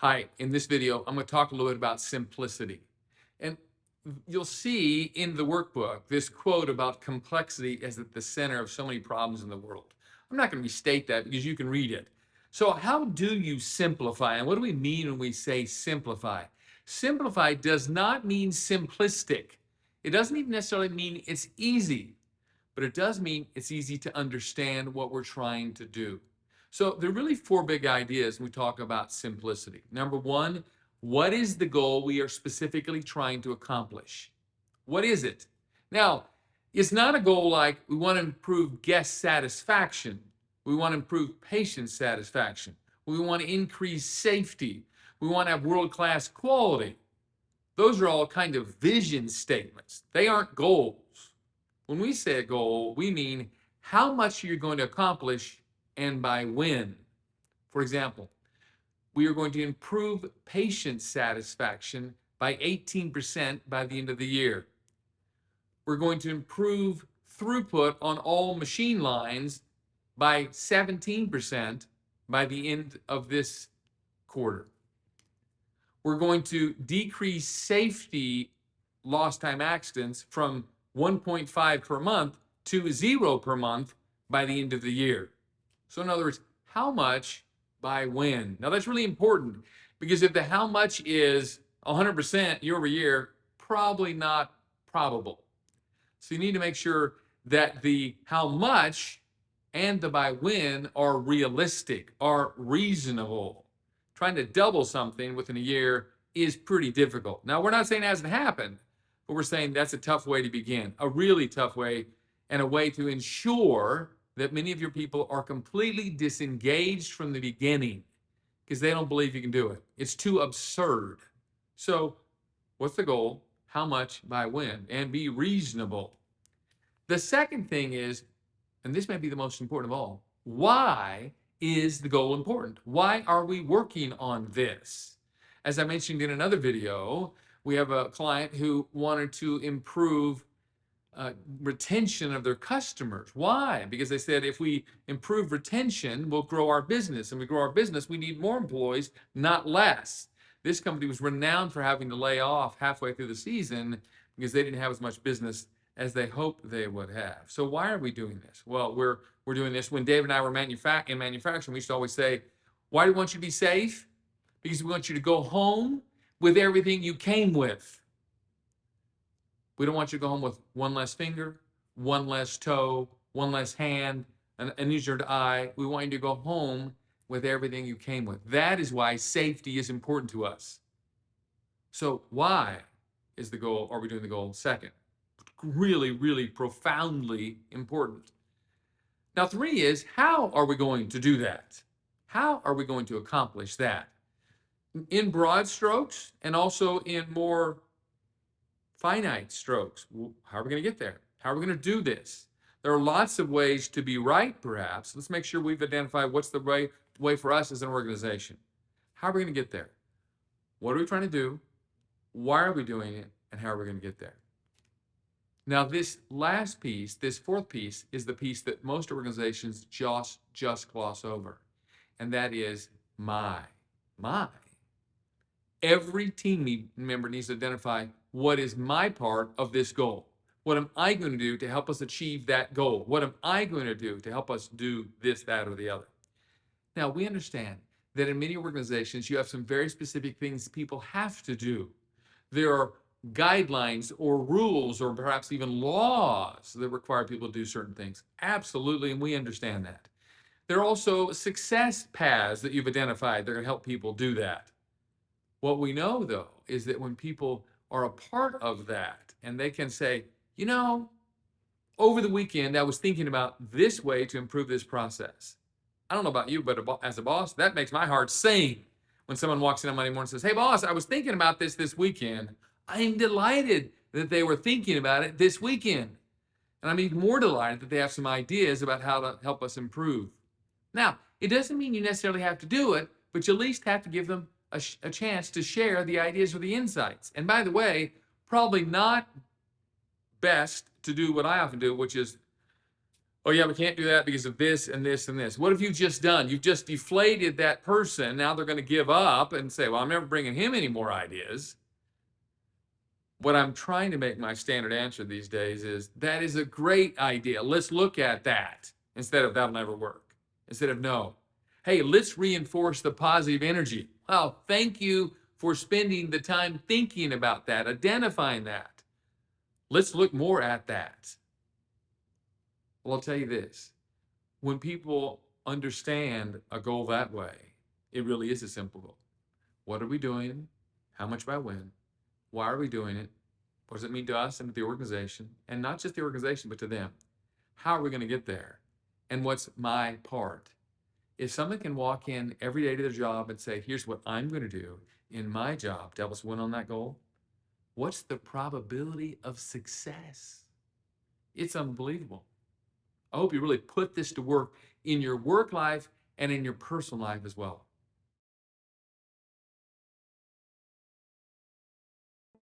Hi, in this video, I'm going to talk a little bit about simplicity. And you'll see in the workbook this quote about complexity is at the center of so many problems in the world. I'm not going to restate that because you can read it. So, how do you simplify? And what do we mean when we say simplify? Simplify does not mean simplistic. It doesn't even necessarily mean it's easy, but it does mean it's easy to understand what we're trying to do. So there are really four big ideas when we talk about simplicity. Number one, what is the goal we are specifically trying to accomplish? What is it? Now, it's not a goal like we want to improve guest satisfaction. We want to improve patient satisfaction. We want to increase safety. We want to have world-class quality. Those are all kind of vision statements. They aren't goals. When we say a goal, we mean how much you're going to accomplish and by when. For example, we are going to improve patient satisfaction by 18% by the end of the year. We're going to improve throughput on all machine lines by 17% by the end of this quarter. We're going to decrease safety lost time accidents from 1.5 per month to 0 per month by the end of the year. So in other words, how much by when? Now that's really important because if the how much is 100% year over year, probably not probable. So you need to make sure that the how much and the by when are realistic, are reasonable. Trying to double something within a year is pretty difficult. Now, we're not saying it hasn't happened, but we're saying that's a tough way to begin, a really tough way, and a way to ensure that many of your people are completely disengaged from the beginning because they don't believe you can do it. It's too absurd. So, what's the goal? How much by when? And be reasonable. The second thing is, and this may be the most important of all, why is the goal important? Why are we working on this? As I mentioned in another video, we have a client who wanted to improve retention of their customers. Why? Because they said if we improve retention, we'll grow our business. And we grow our business, we need more employees, not less. This company was renowned for having to lay off halfway through the season because they didn't have as much business as they hoped they would have. So why are we doing this? Well, we're doing this. When Dave and I were in manufacturing, we used to always say, why do we want you to be safe? Because we want you to go home with everything you came with. We don't want you to go home with one less finger, one less toe, one less hand, an injured eye. We want you to go home with everything you came with. That is why safety is important to us. So why is the goal, are we doing the goal second? Really, really profoundly important. Now, three is, how are we going to do that? How are we going to accomplish that? In broad strokes and also in more finite strokes. How are we going to get there? How are we going to do this? There are lots of ways to be right, perhaps. Let's make sure we've identified what's the right way for us as an organization. How are we going to get there? What are we trying to do? Why are we doing it? And how are we going to get there? Now, this last piece, this fourth piece, is the piece that most organizations just gloss over, and that is my. Every team member needs to identify what is my part of this goal. What am I going to do to help us achieve that goal? What am I going to do to help us do this, that, or the other? Now, we understand that in many organizations, you have some very specific things people have to do. There are guidelines or rules or perhaps even laws that require people to do certain things. Absolutely, and we understand that. There are also success paths that you've identified that are going to help people do that. What we know, though, is that when people are a part of that and they can say, you know, over the weekend, I was thinking about this way to improve this process. I don't know about you, but as a boss, that makes my heart sing when someone walks in on Monday morning and says, hey, boss, I was thinking about this weekend. I am delighted that they were thinking about it this weekend. And I'm even more delighted that they have some ideas about how to help us improve. Now, it doesn't mean you necessarily have to do it, but you at least have to give them a chance to share the ideas or the insights. And by the way, probably not best to do what I often do, which is Oh yeah, we can't do that because of this and this and this. What have you just done? You've just deflated that person. Now they're going to give up and say, well, I'm never bringing him any more ideas. What I'm trying to make my standard answer these days is that is a great idea. Let's look at that instead of that'll never work. Instead of no. Hey, let's reinforce the positive energy. Well, thank you for spending the time thinking about that, identifying that. Let's look more at that. Well, I'll tell you this. When people understand a goal that way, it really is a simple goal. What are we doing? How much by when? Why are we doing it? What does it mean to us and to the organization? And not just the organization, but to them. How are we going to get there? And what's my part? If someone can walk in every day to their job and say, here's what I'm going to do in my job to help us win on that goal, what's the probability of success? It's unbelievable. I hope you really put this to work in your work life and in your personal life as well.